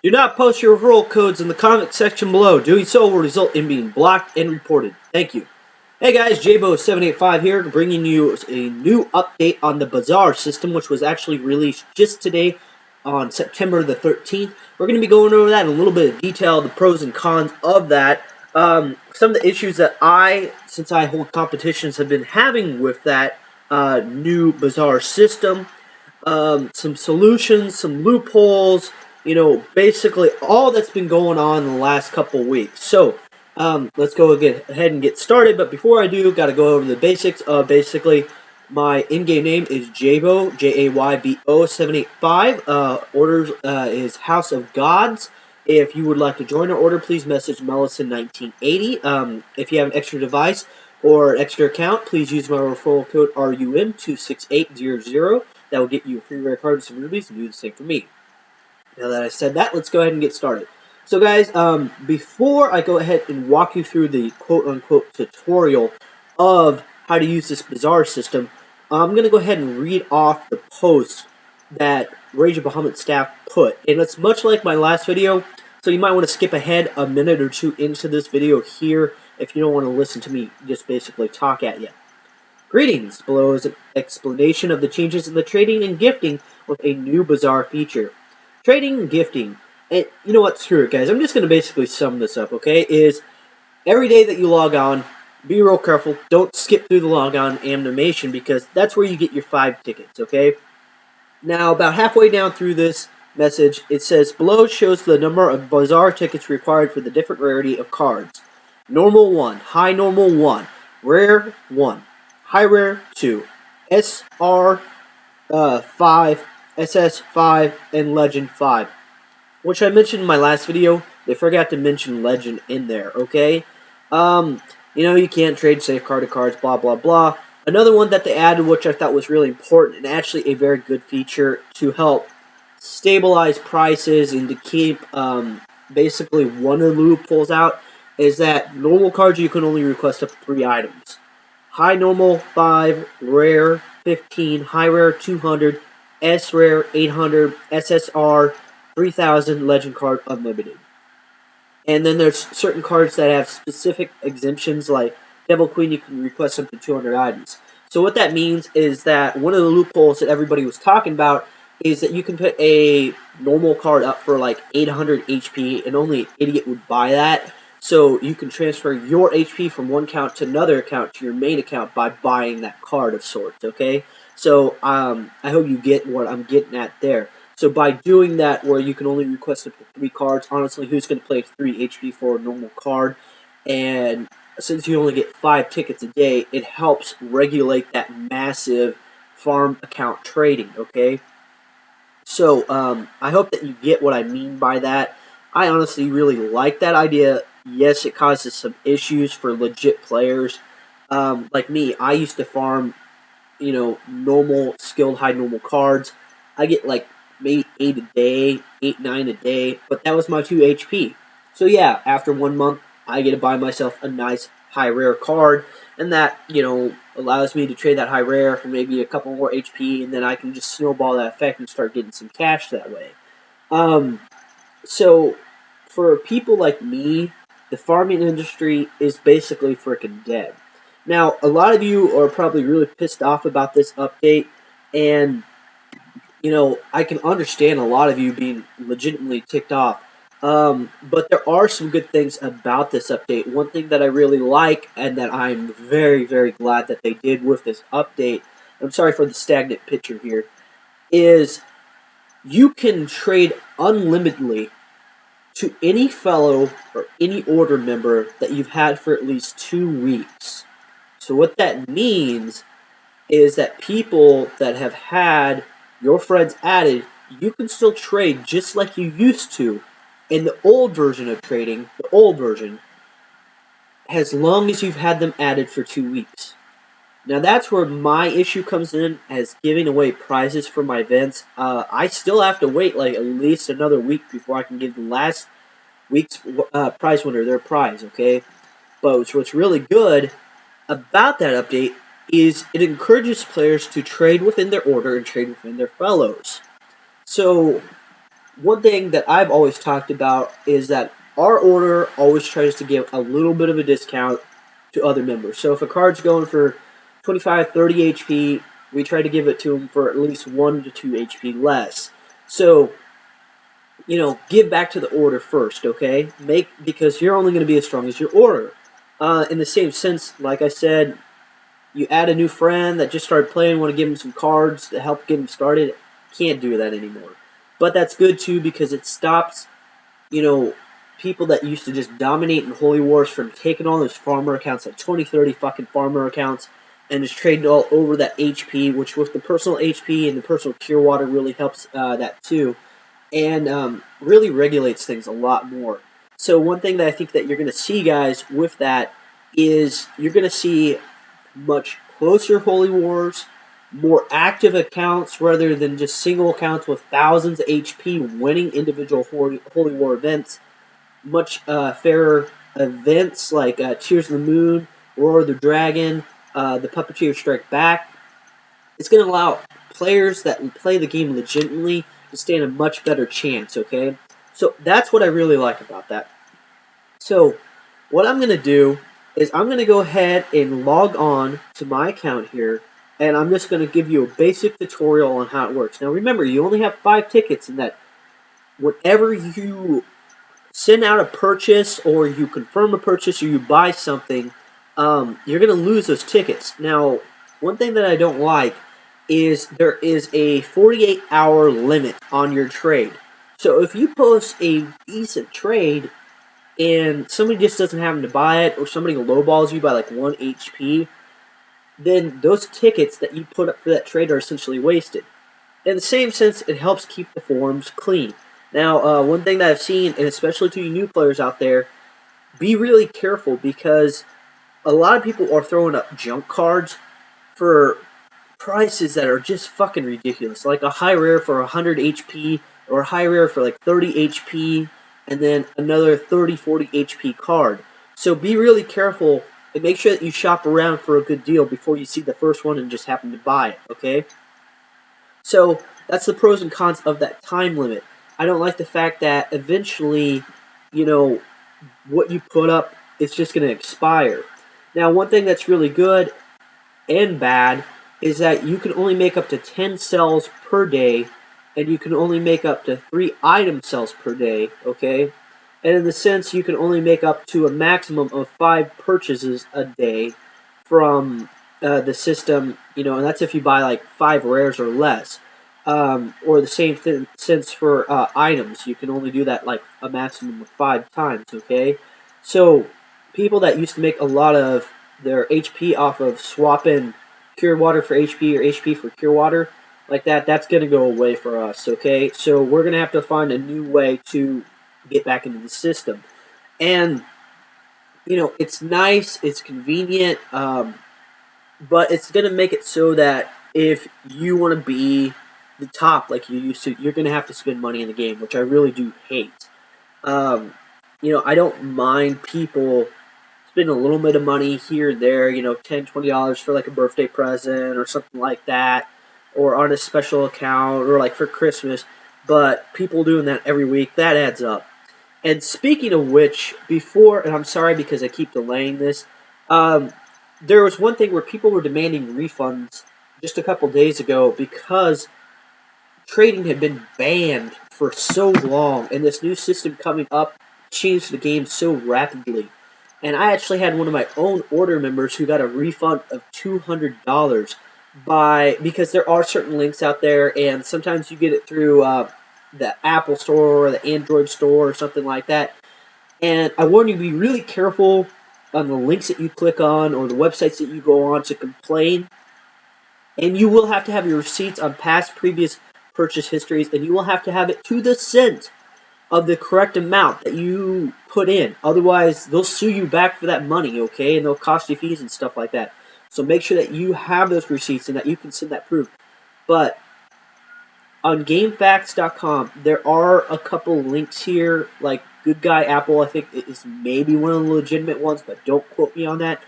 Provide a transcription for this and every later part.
Do not post your referral codes in the comment section below. Doing so will result in being blocked and reported. Thank you. Hey guys, Jaybo785 here, bringing you a new update on the Bazaar system, which was actually released just today on September the 13th. We're going to be going over that in a little bit of detail, the pros and cons of that. Some of the issues that since I hold competitions, have been having with that new Bazaar system. Some solutions, some loopholes, basically all that's been going on in the last couple weeks. So, let's go ahead and get started. But before I do, got to go over the basics. Basically, my in-game name is Jaybo, Jaybo785. Orders is House of Gods. If you would like to join our order, please message Mellison1980. If you have an extra device or an extra account, please use my referral code RUM26800. That will get you a free rare card and some rubies, and do the same for me. Now that I said that, let's go ahead and get started. So guys, before I go ahead and walk you through the quote-unquote tutorial of how to use this Bazaar system, I'm going to go ahead and read off the post that Rage of Bahamut staff put. And it's much like my last video, so you might want to skip ahead a minute or two into this video here if you don't want to listen to me just basically talk at you. Greetings! Below is an explanation of the changes in the trading and gifting with a new Bazaar feature. Trading and gifting, and you know what, screw it guys, I'm just going to basically sum this up, okay, is every day that you log on, be real careful, don't skip through the logon animation because that's where you get your 5 tickets, okay? Now, about halfway down through this message, it says, below shows the number of Bazaar tickets required for the different rarity of cards. Normal 1, high normal 1, rare 1. High rare 2, SR 5, SS 5, and Legend 5. Which I mentioned in my last video. They forgot to mention Legend in there, okay? You can't trade safeguarded cards, blah, blah, blah. Another one that they added, which I thought was really important, and actually a very good feature to help stabilize prices and to keep, basically one of the loopholes out, is that normal cards you can only request up to 3 items. High normal 5, rare 15, high rare 200, S rare 800, SSR 3000, legend card unlimited. And then there's certain cards that have specific exemptions, like Devil Queen, you can request up to 200 items. So what that means is that one of the loopholes that everybody was talking about is that you can put a normal card up for like 800 HP, and only an idiot would buy that. So you can transfer your HP from one account to another account to your main account by buying that card of sorts, okay? So I hope you get what I'm getting at there. So by doing that, where you can only request up to 3 cards, honestly, who's going to play 3 HP for a normal card? And since you only get 5 tickets a day, it helps regulate that massive farm account trading, okay? So I hope that you get what I mean by that. I honestly really like that idea. Yes, it causes some issues for legit players. Like me, I used to farm, normal, skilled, high normal cards. I get like maybe 8 a day, 8, 9 a day, but that was my 2 HP. So yeah, after 1 month, I get to buy myself a nice high rare card, and that, allows me to trade that high rare for maybe a couple more HP, and then I can just snowball that effect and start getting some cash that way. So for people like me, the farming industry is basically freaking dead. Now, a lot of you are probably really pissed off about this update, and, I can understand a lot of you being legitimately ticked off. But there are some good things about this update. One thing that I really like, and that I'm very, very glad that they did with this update, I'm sorry for the stagnant picture here, is you can trade unlimitedly to any fellow or any order member that you've had for at least 2 weeks. So what that means is that people that have had your friends added, you can still trade just like you used to in the old version of trading, the old version, as long as you've had them added for 2 weeks. Now that's where my issue comes in, as giving away prizes for my events. I still have to wait like at least another week before I can give the last week's prize winner their prize, okay? But what's really good about that update is it encourages players to trade within their order and trade within their fellows. So one thing that I've always talked about is that our order always tries to give a little bit of a discount to other members. So if a card's going for 25, 30 HP, we try to give it to them for at least 1 to 2 HP less. So, give back to the order first, okay? Because you're only going to be as strong as your order. In the same sense, like I said, you add a new friend that just started playing, want to give them some cards to help get them started. Can't do that anymore. But that's good too because it stops, you know, people that used to just dominate in Holy Wars from taking all those farmer accounts, like 20, 30 fucking farmer accounts, and just trading all over that HP, which with the personal HP and the personal cure water really helps that too, and really regulates things a lot more. So one thing that I think that you're going to see, guys, with that is you're going to see much closer Holy Wars, more active accounts rather than just single accounts with thousands of HP winning individual Holy War events, much fairer events like Tears of the Moon, Roar of the Dragon, the Puppeteer Strike Back. It's going to allow players that play the game legitimately to stand a much better chance, okay? So that's what I really like about that. So what I'm going to do is I'm going to go ahead and log on to my account here, and I'm just going to give you a basic tutorial on how it works. Now remember, you only have 5 tickets, and that whenever you send out a purchase or you confirm a purchase or you buy something, you're going to lose those tickets. Now, one thing that I don't like is there is a 48-hour limit on your trade. So if you post a decent trade and somebody just doesn't happen to buy it, or somebody lowballs you by like 1 HP, then those tickets that you put up for that trade are essentially wasted. In the same sense, it helps keep the forums clean. Now, one thing that I've seen, and especially to you new players out there, be really careful because a lot of people are throwing up junk cards for prices that are just fucking ridiculous. Like a high rare for 100 HP, or a high rare for like 30 HP, and then another 30, 40 HP card. So be really careful and make sure that you shop around for a good deal before you see the first one and just happen to buy it, okay? So that's the pros and cons of that time limit. I don't like the fact that eventually, what you put up is just going to expire. Now, one thing that's really good and bad is that you can only make up to 10 cells per day, and you can only make up to 3 item cells per day, okay? And in the sense, you can only make up to a maximum of 5 purchases a day from the system, and that's if you buy like 5 rares or less. Or the same sense for items. You can only do that like a maximum of 5 times, okay? So, people that used to make a lot of their HP off of swapping Cure Water for HP or HP for Cure Water, like that's going to go away for us, okay? So, we're going to have to find a new way to get back into the system. And, it's nice, it's convenient, but it's going to make it so that if you want to be the top like you used to, you're going to have to spend money in the game, which I really do hate. I don't mind people spending a little bit of money here and there, $10, $20 for like a birthday present or something like that, or on a special account, or like for Christmas, but people doing that every week, that adds up. And speaking of which, and I'm sorry because I keep delaying this, there was one thing where people were demanding refunds just a couple days ago because trading had been banned for so long, and this new system coming up changed the game so rapidly. And I actually had one of my own order members who got a refund of $200 because there are certain links out there, and sometimes you get it through the Apple Store or the Android Store or something like that. And I warn you to be really careful on the links that you click on or the websites that you go on to complain. And you will have to have your receipts on past previous purchase histories, and you will have to have it to the cent of the correct amount that you put in. Otherwise, they'll sue you back for that money, okay? And they'll cost you fees and stuff like that. So make sure that you have those receipts and that you can send that proof. But on GameFAQs.com, there are a couple links here, like Good Guy Apple, I think is maybe one of the legitimate ones, but don't quote me on that.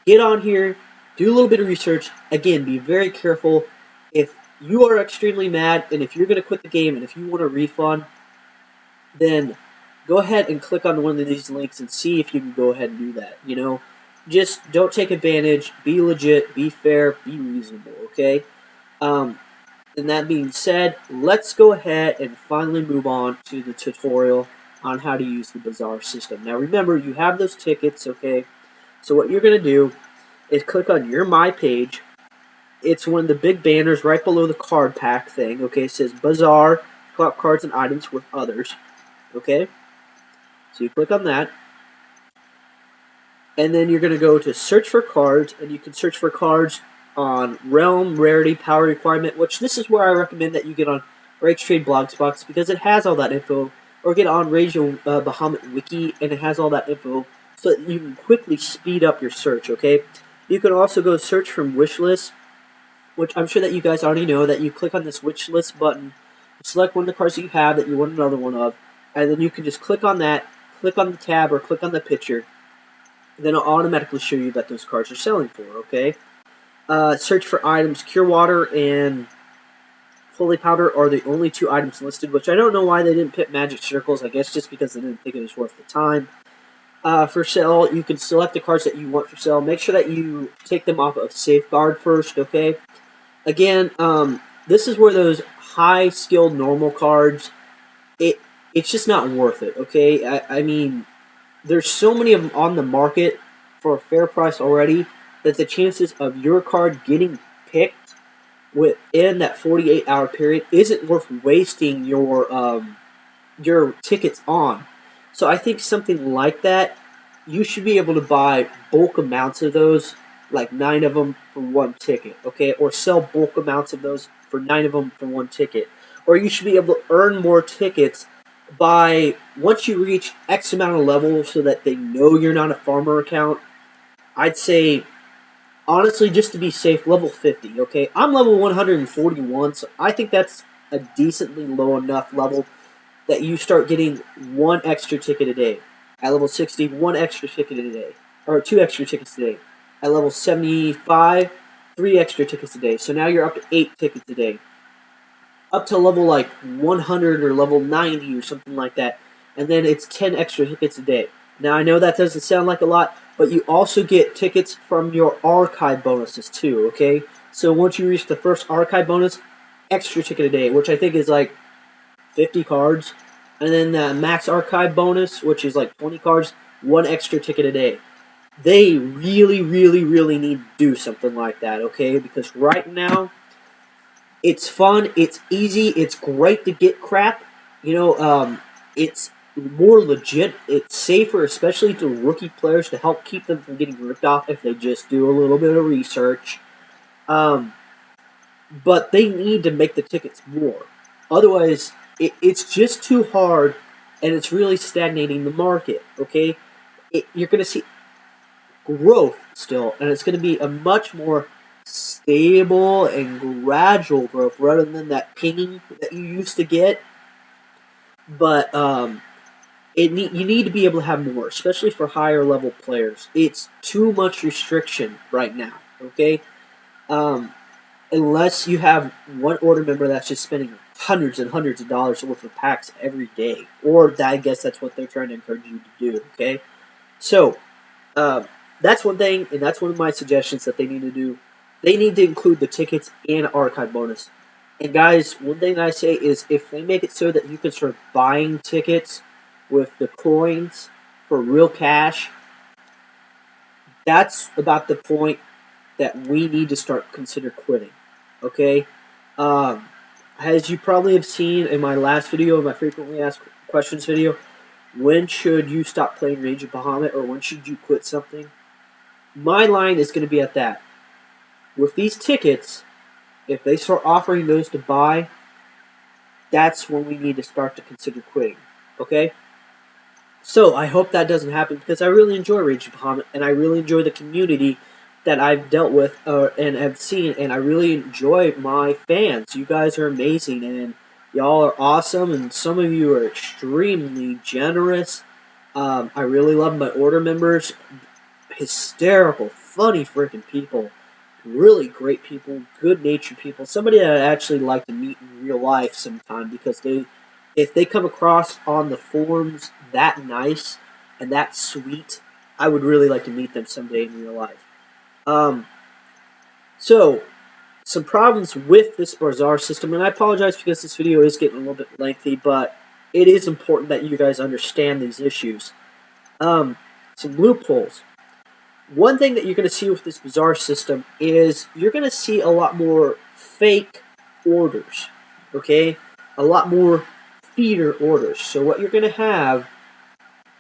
Get on here, do a little bit of research. Again, be very careful. If you are extremely mad, and if you're going to quit the game, and if you want a refund, then go ahead and click on one of these links and see if you can go ahead and do that. Just don't take advantage. Be legit. Be fair. Be reasonable. Okay. Um, and that being said, let's go ahead and finally move on to the tutorial on how to use the Bazaar system. Now remember, you have those tickets, okay? So what you're going to do is click on your My page. It's one of the big banners right below the card pack thing, okay? It says Bazaar, cards and items with others, okay? So you click on that. And then you're going to go to search for cards, and you can search for cards on realm, rarity, power requirement, which this is where I recommend that you get on Rage Trade Blogspot because it has all that info, or get on Radio Bahamut Wiki, and it has all that info so that you can quickly speed up your search, okay? You can also go search from wish list, which I'm sure that you guys already know, that you click on this wish list button, select one of the cards that you have that you want another one of, and then you can just click on that, click on the tab, or click on the picture, then it'll automatically show you that those cards are selling for, okay? Search for items. Cure Water and Holy Powder are the only two items listed, which I don't know why they didn't put Magic Circles. I guess just because they didn't think it was worth the time. For sale, you can select the cards that you want for sale. Make sure that you take them off of Safeguard first, okay? Again, this is where those high-skilled normal cards, it's just not worth it, okay? I mean, there's so many of them on the market for a fair price already that the chances of your card getting picked within that 48-hour period isn't worth wasting your tickets on. So I think something like that, you should be able to buy bulk amounts of those, like 9 of them for one ticket, okay? Or sell bulk amounts of those for 9 of them for one ticket. Or you should be able to earn more tickets by, once you reach X amount of levels so that they know you're not a farmer account, I'd say, honestly, just to be safe, level 50, okay? I'm level 141, so I think that's a decently low enough level that you start getting one extra ticket a day. At level 60, one extra ticket a day. Or 2 extra tickets a day. At level 75, 3 extra tickets a day. So now you're up to 8 tickets a day. Up to level like 100 or level 90 or something like that. And then it's 10 extra tickets a day. Now I know that doesn't sound like a lot, but you also get tickets from your archive bonuses too, okay? So once you reach the first archive bonus, extra ticket a day, which I think is like 50 cards. And then the max archive bonus, which is like 20 cards, one extra ticket a day. They really, really, really need to do something like that, okay? Because right now, it's fun, it's easy, it's great to get crap. It's more legit, it's safer, especially to rookie players, to help keep them from getting ripped off if they just do a little bit of research. But they need to make the tickets more. Otherwise, it's just too hard, and it's really stagnating the market, okay? You're going to see growth still, and it's going to be a much more stable and gradual growth rather than that pinging that you used to get. But you need to be able to have more, especially for higher level players. It's too much restriction right now, okay? Unless you have one order member that's just spending hundreds and hundreds of dollars worth of packs every day. Or I guess that's what they're trying to encourage you to do, okay? So, that's one thing, and that's one of my suggestions that they need to do. They need to include the tickets and archive bonus. And guys, one thing I say is if they make it so that you can start buying tickets with the coins for real cash, that's about the point that we need to start consider quitting. Okay? As you probably have seen in my last video, my frequently asked questions video, when should you stop playing Rage of Bahamut, or when should you quit something? My line is going to be at that. With these tickets, if they start offering those to buy, that's when we need to start to consider quitting. Okay? So, I hope that doesn't happen because I really enjoy Rage of Bahamut, and I really enjoy the community that I've dealt with and have seen, and I really enjoy my fans. You guys are amazing, and y'all are awesome, and some of you are extremely generous. I really love my order members. Hysterical, funny freaking people. Really great people, good-natured people. Somebody that I'd actually like to meet in real life sometime because if they come across on the forums that nice and that sweet, I would really like to meet them someday in real life. Um, so, some problems with this Bazaar system, and I apologize because this video is getting a little bit lengthy, but it is important that you guys understand these issues. Some loopholes. One thing that you're going to see with this Bazaar system is you're going to see a lot more fake orders, okay? A lot more feeder orders. So what you're going to have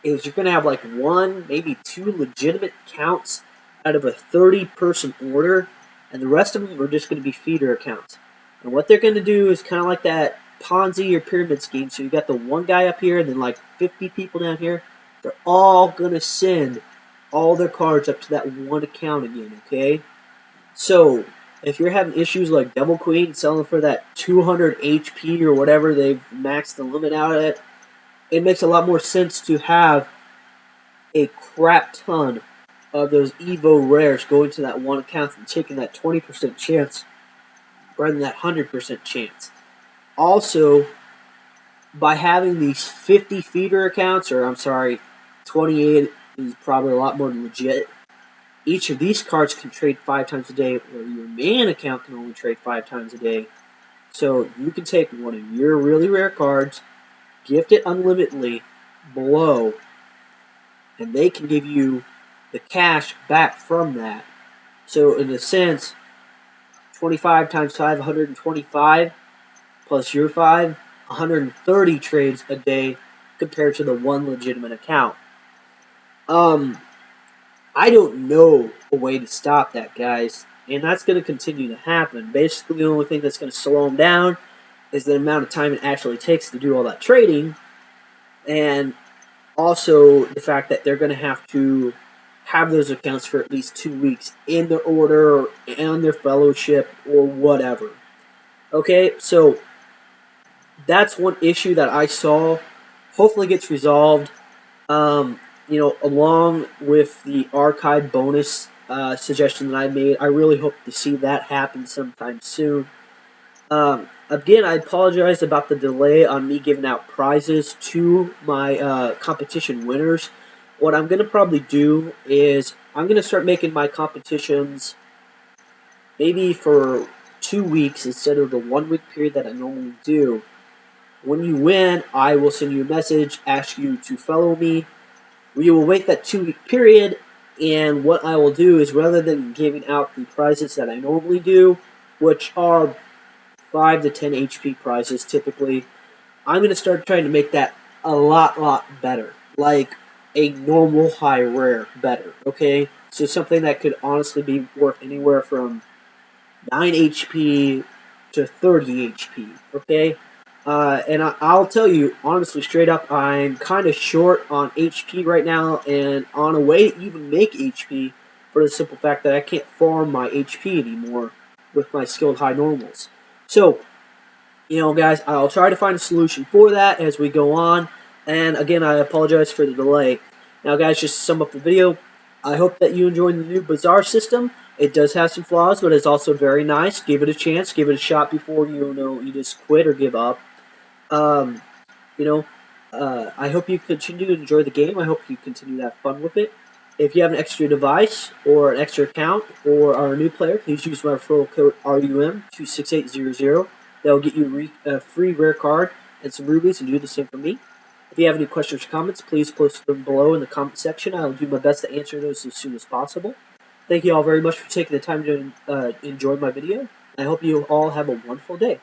is you're going to have like one, maybe two legitimate accounts out of a 30-person order, and the rest of them are just going to be feeder accounts. And what they're going to do is kind of like that Ponzi or pyramid scheme. So you got the one guy up here and then like 50 people down here. They're all going to send all their cards up to that one account again, okay? So if you're having issues like Devil Queen selling for that 200 HP or whatever they've maxed the limit out at, it makes a lot more sense to have a crap ton of those Evo rares going to that one account and taking that 20% chance rather than that 100% chance. Also, by having these 50 feeder accounts, or I'm sorry, 28 is probably a lot more legit. Each of these cards can trade 5 times a day, or your main account can only trade 5 times a day. So you can take one of your really rare cards, gift it unlimitedly below, and they can give you the cash back from that. So in a sense, 25 times 5, 125, plus your 5, 130 trades a day compared to the one legitimate account. I don't know a way to stop that, guys, and that's going to continue to happen. Basically, the only thing that's going to slow them down is the amount of time it actually takes to do all that trading, and also the fact that they're going to have those accounts for at least 2 weeks in their order or in their fellowship or whatever. Okay, so that's one issue that I saw. Hopefully gets resolved. Along with the archive bonus suggestion that I made, I really hope to see that happen sometime soon. Again, I apologize about the delay on me giving out prizes to my competition winners. What I'm going to probably do is I'm going to start making my competitions maybe for 2 weeks instead of the 1 week period that I normally do. When you win, I will send you a message, ask you to follow me. We will wait that 2 week period, and what I will do is rather than giving out the prizes that I normally do, which are 5 to 10 HP prizes typically, I'm going to start trying to make that a lot better. Like a normal high rare better, okay? So something that could honestly be worth anywhere from 9 HP to 30 HP, okay? And I'll tell you, honestly, straight up, I'm kind of short on HP right now, and on a way to even make HP for the simple fact that I can't farm my HP anymore with my skilled high normals. So, guys, I'll try to find a solution for that as we go on, and again, I apologize for the delay. Now, guys, just to sum up the video, I hope that you enjoyed the new Bazaar system. It does have some flaws, but it's also very nice. Give it a chance. Give it a shot before you just quit or give up. Um, I hope you continue to enjoy the game. I hope you continue to have fun with it. If you have an extra device or an extra account or are a new player, please use my referral code RUM26800. That will get you a free rare card and some rubies, and do the same for me. If you have any questions or comments, please post them below in the comment section. I will do my best to answer those as soon as possible. Thank you all very much for taking the time to enjoy my video. I hope you all have a wonderful day.